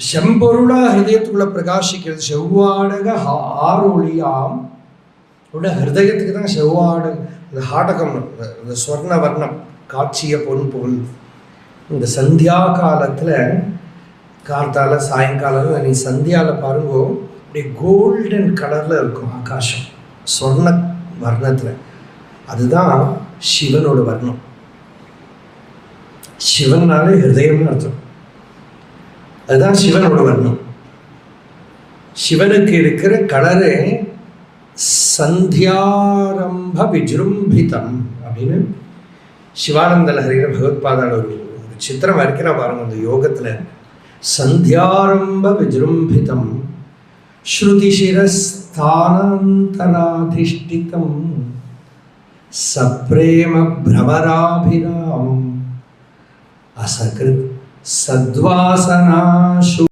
செம்பொருளா ஹிருதயத்துக்குள்ள பிரகாசிக்கிறது. செவ்வாடக ஆரொளியாம் ஹிருதயத்துக்கு தான் செவ்வாடக, இந்த ஹாடகம், இந்த ஸ்வர்ண வர்ணம், காட்சிய பொன் புகழ். இந்த சந்தியா காலத்தில் கார்த்தால சாயங்காலம் நீ சந்தியாவில் பாருங்கோ, அப்படியே கோல்டன் கலரில் இருக்கும் ஆகாசம், ஸ்வர்ண வர்ணத்தில். அதுதான் சிவனோட வர்ணம். சிவன்னாலே ஹிருதயம்னு அர்த்தம். அதுதான் சிவனோட வர்ணம். சிவனுக்கு இருக்கிற கலரே சந்தியாரம்ப விஜృంభిதம் அப்படின்னு சிவானந்த லஹரியில் பகவத்பாதால் ஒரு சித்திரம் வரைக்கிறா பாருங்க. அந்த யோகத்தில் சந்தியாரம்ப விஜృంభిதம் ஸ்ருதிசிரஸ்தானாந்தராதிஷ்டிதம் சப்ரேம பிரவராபிராமம் அசகிருத் சத்வாசனாஷு